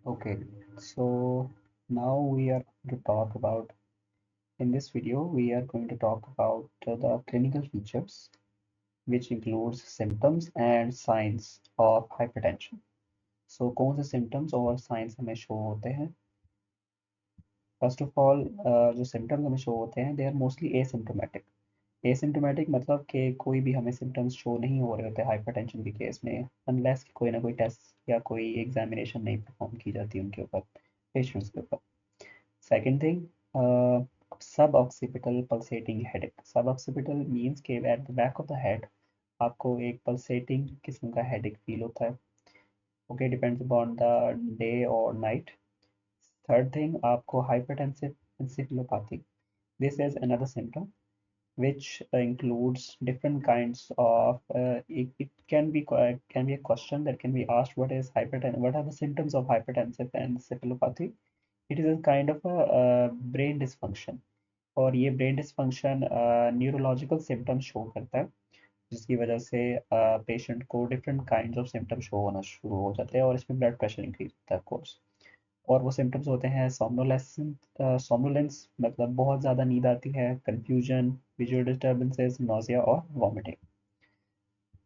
Okay, so now we are going to talk about, in this video, we are going to talk about the clinical features, which includes symptoms and signs of hypertension. So कौन से symptoms और signs हमें show होते हैं? First of all, जो symptoms हमें show होते हैं, they are mostly asymptomatic. Asymptomatic मतलब कि कोई भी हमें symptoms show नहीं हो रहे होते hypertension के केस में, unless कि कोई ना कोई test या कोई examination नहीं perform की जाती उनके ऊपर, patients के ऊपर. Second thing, suboccipital pulsating headache. Suboccipital means कि at the back of the head आपको एक pulsating किस्म का headache feel होता है. Okay, depends upon the day or night. Third thing, आपको hypertensive encephalopathy. This is another symptom which includes different kinds of. It can be a question that can be asked. What is hypertension? What are the symptoms of hypertensive encephalopathy? It is a kind of a brain dysfunction. और ये brain dysfunction neurological symptoms show करता है, जिसकी वजह से patient को different kinds of symptoms show होना शुरू हो जाते हैं और इसमें ब्लड प्रेशर इंक्रीज होता है ऑफ कोर्स. और वो सिम्टम्स होते हैं सोमनोलेंस मतलब बहुत ज़्यादा नींद आती है, कंफ्यूजन, विजुअल डिस्टर्बेंसेस, नोजिया और vomiting.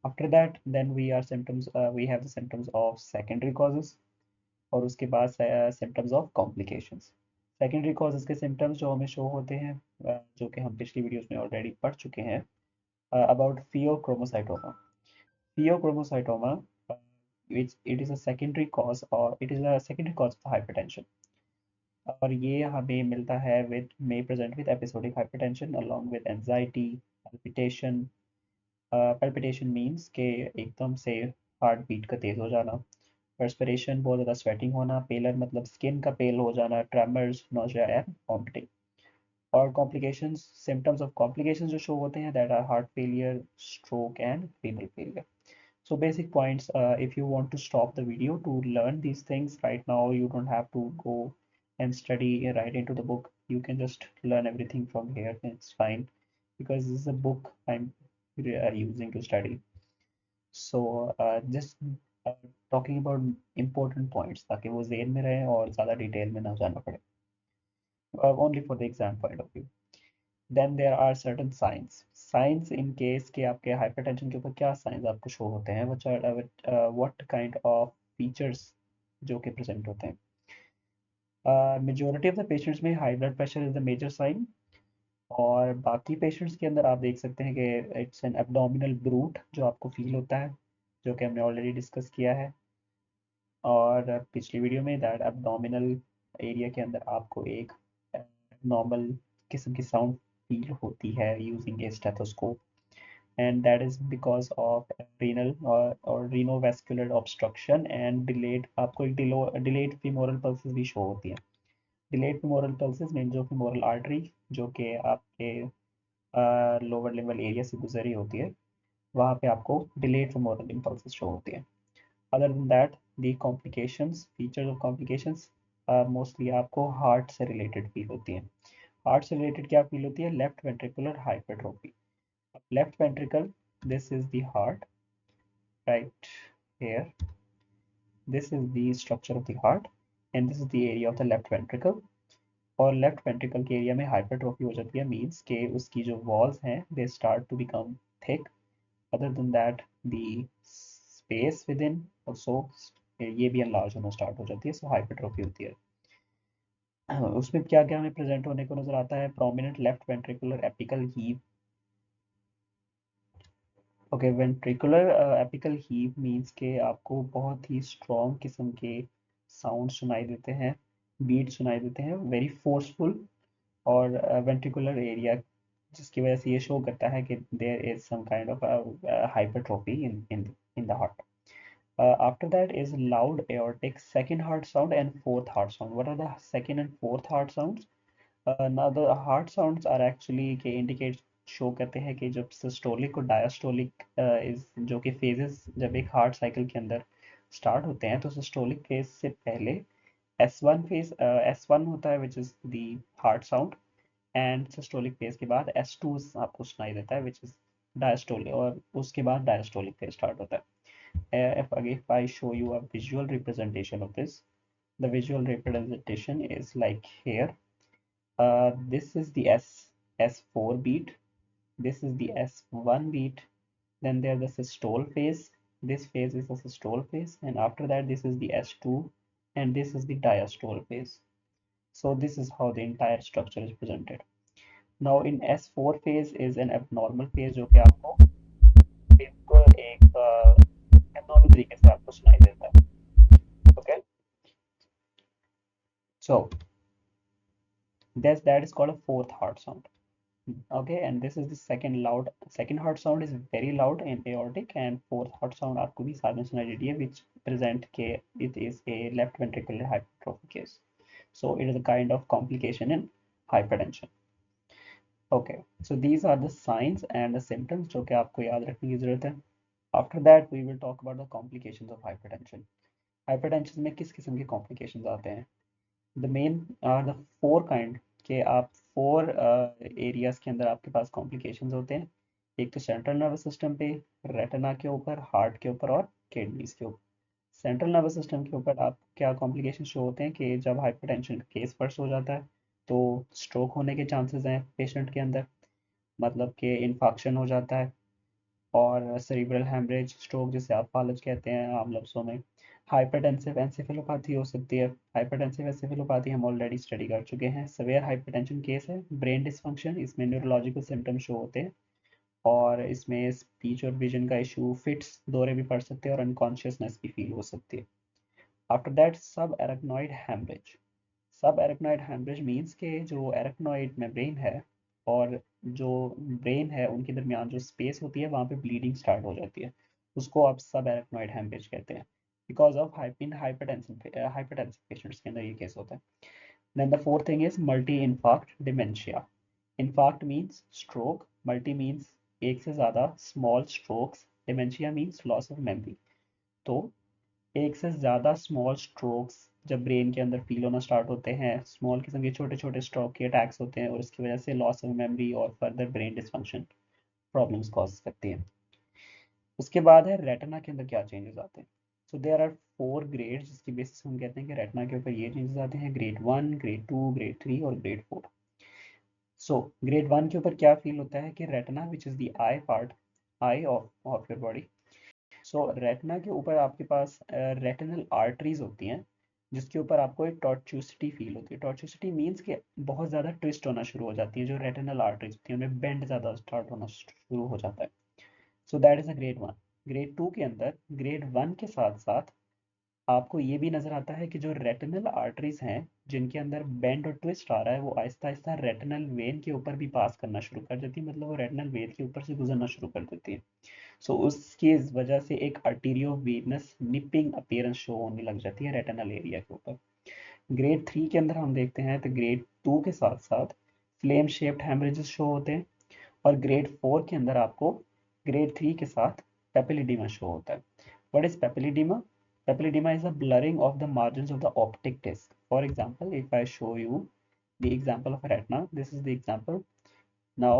After that then we have the symptoms of secondary causes, और उसके बाद symptoms of complications. Secondary causes के सिम्टम्स जो हमें शो होते हैं, जो कि हम पिछली वीडियोस में ऑलरेडी पढ़ चुके हैं, about pheochromocytoma. Pheochromocytoma, which it is a secondary cause, or it is a secondary cause of hypertension. और ये हमें मिलता है with may present with episodic hypertension along with anxiety, palpitation. Palpitation means कि एकदम से हार्ट बीट का तेज हो जाना, perspiration बहुत ज़्यादा स्वेटिंग होना, पेलर मतलब स्किन का पेल हो जाना, tremors, nausea and vomiting. और complications, symptoms of complications जो show होते हैं, that are heart failure, stroke and renal failure. So basic points, if you want to stop the video to learn these things right now, you don't have to go and study right into the book. You can just learn everything from here. It's fine because this is a book I'm using to study. So just uh, talking about important points ताकि वो ज़हन में रहे और ज़्यादा detail में ना जाना पड़े, only for the exam point of view. Then there are certain signs. Signs in case कि आपके hypertension के ऊपर क्या signs आपको show होते हैं, what kind of features जो कि present होते हैं. Majority of the patients में high blood pressure is the major sign, और बाकी patients के अंदर आप देख सकते हैं कि it's an abdominal brute जो आपको feel होता है, जो कि हमने already discuss किया है. और पिछली वीडियो में that abdominal area के अंदर आपको एक normal किस्म की sound feel होती है using a stethoscope, and that is because of renal or renovascular obstruction and delayed, आपको एक delayed femoral pulses भी show होती हैं. Delayed femoral pulses means जो femoral artery जो कि आपके लोअर लिम्बल एरिया से गुजरी होती है, वहाँ पे आपको delayed femoral impulses show होती है. Other than that, the complications, features of complications, mostly आपको हार्ट से रिलेटेड फील होती हैं. हार्ट से रिलेटेड क्या फील होती है? Left ventricular hypertrophy. Left ventricle, this is the heart right here. This is the structure of the heart and this is the area of the left ventricle. और left ventricle के area में hypertrophy हो जाती है, means के उसकी जो walls हैं they start to become thick. Other than that the space within also ये भी एनलार्ज होना स्टार्ट हो जाती है, सो हाइपरट्रोफी होती है. उसमें क्या क्या हमें प्रेजेंट होने को नजर आता है? Prominent left ventricular apical heave. Okay, ventricular apical heave means के आपको बहुत ही स्ट्रॉन्ग किस्म के साउंड सुनाई देते हैं, बीट सुनाई देते हैं, वेरी फोर्सफुल. और वेंट्रिकुलर एरिया जिसकी वजह से ये शो करता है कि there is some kind of hypertrophy in the heart. After that is loud aortic second heart sound and fourth heart sound. What are the second and fourth heart sounds? Now the heart sounds are actually के indicate show करते हैं कि जब systolic और diastolic इस जो कि phases जब एक हार्ट साइकिल के अंदर स्टार्ट होते हैं, तो सिस्टोलिक फेज से पहले S1 फेज S1 होता है which is the heart sound, and systolic phase के बाद S2 आपको सुनाई देता है विच इज डायस्टोलिक, और उसके बाद डायस्टोलिक फेज स्टार्ट होता है. If I show you a visual representation of this, The visual representation is like here. This is the S4 beat. This is the S1 beat. Then there's the systole phase. This phase is the systole phase, and after that, this is the S2, and this is the diastole phase. So this is how the entire structure is presented. Now in S4 phase is an abnormal phase जो कि आपको बिल्कुल एक abnormal तरीके से आपको सुनाई देता है. Okay, so that is called a fourth heart sound. Okay, and this is the second heart sound is very loud and aortic, and fourth heart sound आपको भी साथ में सुनाई देती है, which present के it is a left ventricular hypertrophy case. So it is a kind of complication in hypertension. Okay, so these are the signs and the symptoms जो कि आपको याद रखने की जरूरत है. After that we will talk about the complications of hypertension. Hypertension में किस किस्म के complications आते हैं? The main are the four kind के आप four areas के अंदर आपके पास complications होते हैं. एक तो सेंट्रल नर्वस सिस्टम पे, रेटिना के ऊपर, हार्ट के ऊपर और किडनीज के ऊपर. सेंट्रल नर्वस सिस्टम के ऊपर आप क्या कॉम्प्लिकेशन शो होते हैं कि जब हाइपरटेंशन केस फर्स्ट हो जाता है तो स्ट्रोक होने के चांसेस हैं पेशेंट के अंदर, मतलब कि इन्फाक्शन हो जाता है, और सेरिब्रल हेमरेज, स्ट्रोक जिसे आप फालज कहते हैं आम लफ्ज़ों में. हाइपरटेंसिव एंसेफेलोपैथी हो सकती है. हाइपरटेंसिव एंसेफेलोपैथी हम ऑलरेडी स्टडी कर चुके हैं. सेवियर हाइपरटेंशन केस है. ब्रेन डिसफंक्शन, इसमें न्यूरोलॉजिकल सिम्टम शो होते हैं, और इसमें स्पीच और विजन का इशू, फिट्स, दौरे भी पड़ सकते हैं और अनकॉन्शियसनेस भी फील हो सकती है. आफ्टर दैट सब एरेक्नॉइड हेमरेज. सब एरेक्नॉइड हेमरेज मीन्स के जो एरेक्नॉइड मेम्ब्रेन है और जो ब्रेन है उनके दरमियान जो स्पेस होती है वहाँ पे ब्लीडिंग स्टार्ट हो जाती है. उसको आप सब एरेक्नॉइड हेमरेज कहते हैं. बिकॉज ऑफ हाइपरटेंसिव पेशेंट्स के अंदर ये केस होता है. Then the fourth thing is multi infarct dementia. Infarct means stroke, multi means एक से ज़्यादा, small strokes, dementia means loss of memory. तो एक से ज़्यादा स्मॉल स्ट्रोक्स जब ब्रेन के अंदर फील होना स्टार्ट होते हैं, स्मॉल किस्म के छोटे छोटे स्ट्रोक के अटैक्स होते हैं और इसकी वजह से लॉस ऑफ मेमोरी और further brain dysfunction problems cause करती हैं. उसके बाद है रेटिना के अंदर क्या चेंजेस आते हैं. So there are four grade जिसकी बेसिस हम कहते हैं कि रेटिना के ऊपर ये चेंजेस आते हैं. ग्रेड 1, ग्रेड 2, ग्रेड 3 और ग्रेड 4. सो ग्रेड 1 के ऊपर क्या फील होता है कि retina which is the I part, I of your body. So retina के ऊपर आपके पास रेटिनल आर्टरीज होती हैं जिसके ऊपर आपको एक टॉर्चुसिटी फील होती है. टॉर्चुसिटी मीन्स कि बहुत ज़्यादा ट्विस्ट होना शुरू हो जाती है. जो रेटिनल आर्टरीज होती हैं उनमें बेंड ज़्यादा स्टार्ट होना शुरू हो जाता है. So that is a grade 1. Grade 2 के अंदर ग्रेड 1 के साथ साथ आपको ये भी नज़र आता है कि जो रेटिनल आर्टरीज हैं जिनके अंदर बेंड और ट्विस्ट आ रहा है वो आहिस्ता आहिस्ता रेटिनल वेन के ऊपर भी पास करना शुरू कर देती है, मतलब वो रेटिनल वेन के ऊपर से गुजरना शुरू कर देती है. सो उसकी वजह से एक arteriovenous nipping appearance show होने लग जाती है रेटिनल एरिया के ऊपर. ग्रेड 3 के अंदर हम देखते हैं तो ग्रेड 2 के साथ साथ फ्लेम शेप्ड हेमरेजेस शो होते हैं, और ग्रेड 4 के अंदर आपको ग्रेड 3 के साथ पेपिलिडीमा शो होता है. What is papilledema? Papilledema is a blurring of the margins of the optic disc. For example, if I show you the example of retina, this is the example. Now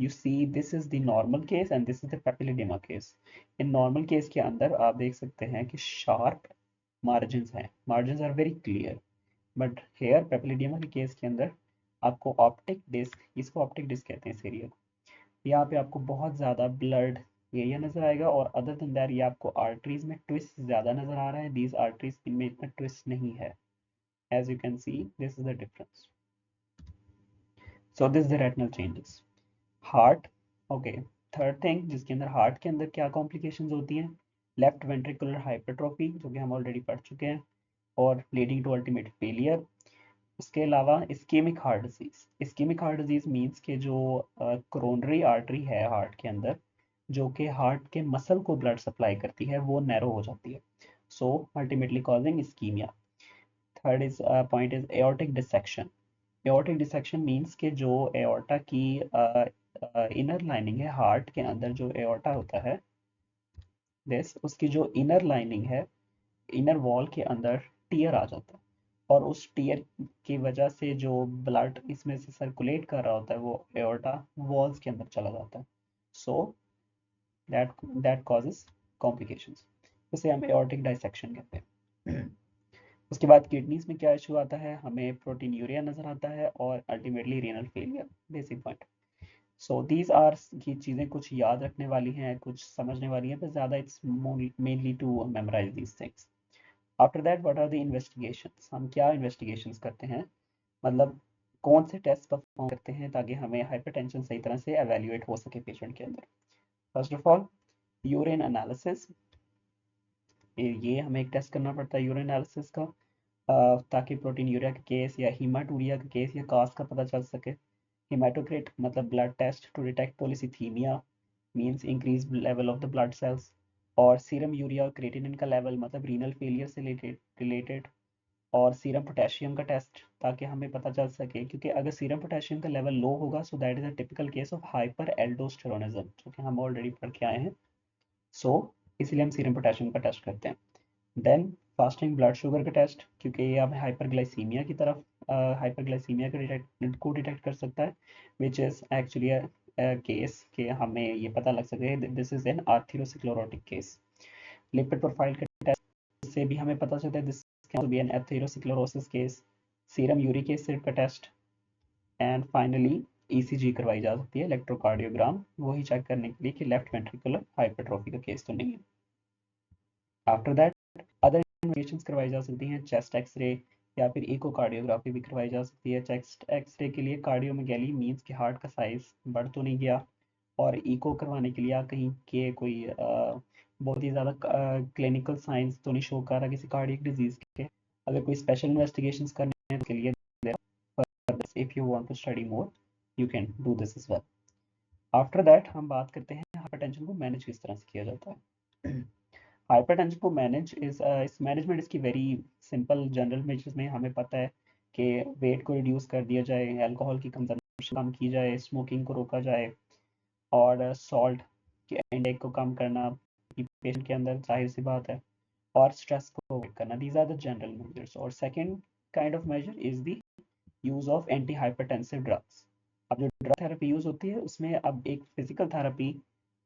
you see this is the normal case and this is the papilledema case. In normal case के अंदर आप देख सकते हैं कि sharp margins हैं, margins are very clear. But here papilledema के case के अंदर आपको optic disc, इसको optic disc कहते हैं इस एरिया को, यहाँ पे आपको बहुत ज़्यादा ब्लड एरिया नज़र आएगा, और अदर देन दैट ये आपको आर्टरीज में ट्विस्ट ज़्यादा नज़र आ रहा है. दीज आर्टरीज इनमें इतना ट्विस्ट नहीं है. As you can see this is the difference. So this the retinal changes. Heart. Okay, third thing जिसके अंदर हार्ट के अंदर क्या कॉम्प्लिकेशंस होती हैं. लेफ्ट वेंट्रिकुलर हाइपरट्रोफी जो कि हम ऑलरेडी पढ़ चुके हैं, और लीडिंग टू अल्टीमेट फेलियर. उसके अलावा ischaemic heart disease. Ischaemic heart disease means के जो कोरोनरी आर्टरी है हार्ट के अंदर जो कि हार्ट के मसल को ब्लड सप्लाई करती है वो नैरो हो जाती है. So ultimately causing ischaemia. Third is point is aortic dissection. Aortic dissection means के जो एओर्टा की इनर लाइनिंग है, हार्ट के अंदर जो एओर्टा होता है दिस, उसकी जो इनर लाइनिंग है, इनर वॉल के अंदर टीयर आ जाता है, और उस टीयर की वजह से जो ब्लड इसमें से सर्कुलेट कर रहा होता है वो एओर्टा वॉल्स के अंदर चला जाता है. सो that causes complications. उसे हम aortic dissection कहते हैं. उसके बाद किडनीज में क्या इशू आता है, हमें प्रोटीनयूरिया नजर आता है और ultimately renal failure, basic point. So these are key चीज़ें कुछ याद रखने वाली हैं, कुछ समझने वाली हैं, पर ज़्यादा it's mainly to memorise these things. After that what are the investigations, हम क्या इन्वेस्टिगेशंस करते हैं, मतलब कौन से टेस्ट परफॉर्म करते हैं ताकि हमें हाइपरटेंशन सही तरह से एवेल्युएट हो सके पेशेंट के अंदर। First of all urine analysis, ये हमें एक टेस्ट करना पड़ता है यूरिन एनालिसिस का, ताकि प्रोटीन यूरिया के केस या हीमाटूरिया के केस या कास का पता चल सके। हेमाटोक्रिट मतलब blood test to detect polycythaemia, means increase level of the blood cells. और सीरम यूरिया और क्रिएटिनिन का लेवल मतलब रीनल फेलियर से रिलेटेड। और सीरम पोटेशियम का टेस्ट ताकि हमें पता चल सके, क्योंकि अगर सीरम पोटेशियम का लेवल लो होगा so that is a typical case of hyperaldosteronism, जो कि हम ऑलरेडी पढ़ के आए हैं। सो इसलिए हम सीरम पोटेशियम का टेस्ट करते हैं। देन फास्टिंग ब्लड शुगर का टेस्ट, क्योंकि ये हमें हाइपरग्लाइसीमिया की तरफ हाइपरग्लाइसीमिया को डिटेक्ट कर सकता है, विच इज़ एक्चुअली केस के हमें ये पता लग सके this is an arteriosclerotic case. Lipid profile का टेस्ट से भी हमें पता चलता है this can be an atherosclerosis case. Serum uric acid का टेस्ट, एंड फाइनली ईसीजी करवाई जा सकती है, इलेक्ट्रोकार्डियोग्राम, वही चेक करने के लिए कि लेफ्ट वेंट्रिकुलर हाइपरट्रोफी का केस तो नहीं है। आफ्टर दैट अदर इन्वेस्टिगेशंस करवाई जा सकती हैं, चेस्ट एक्सरे या फिर इकोकार्डियोग्राफी भी करवाई जा सकती है। चेस्ट एक्सरे के लिए कार्डियोमेगाली मींस कि हार्ट का साइज बढ़ तो नहीं गया, और इको करवाने के लिए या कहीं के कोई बहुत ही ज़्यादा क्लिनिकल साइंस तो नहीं शो कर रहा किसी कार्डियक डिजीज के। अगर कोई स्पेशल इन्वेस्टिगेशंस करने हैं तो के लिए if you want to study more you can do this as well. After that हम बात करते हैं हाइपरटेंशन को मैनेज किस तरह से किया जाता है। हाइपरटेंशन को मैनेज इस मैनेजमेंट इसकी वेरी सिंपल जनरल मेजर्स में हमें पता है कि वेट को रिड्यूस कर दिया जाए, अल्कोहल की कंजम्पशन कम की जाए, स्मोकिंग को रोका जाए, और सॉल्ट के इंटेक को कम करना पेशेंट के अंदर, जाहिर सी बात है, और स्ट्रेस को अवॉइड करना। These are the general measures. और second kind of measure is the use of antihypertensive drugs. अब जो ड्रग थेरेपी यूज होती है उसमें अब एक फिजिकल थेरेपी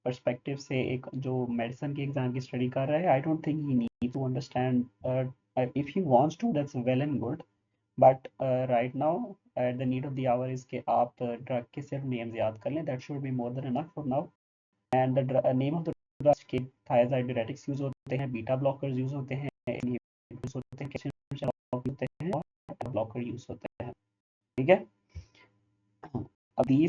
पर्सपेक्टिव से एक जो मेडिसिन के एग्जाम की स्टडी कर रहा है, I don't think he need to understand, if he wants to that's well and good, but right now at the need of the hour is के आप ड्रग के सिर्फ नेम्स याद कर लें, that should be more than enough for now. And the name of the drugs के thiazide diuretics use होते हैं, बीटा ब्लॉकर्स यूज होते हैं, इनहिबिटर्स होते हैं, कैल्शियम चैनल होते हैं, और ब्लॉकर यूज होते हैं। ठीक है, अब these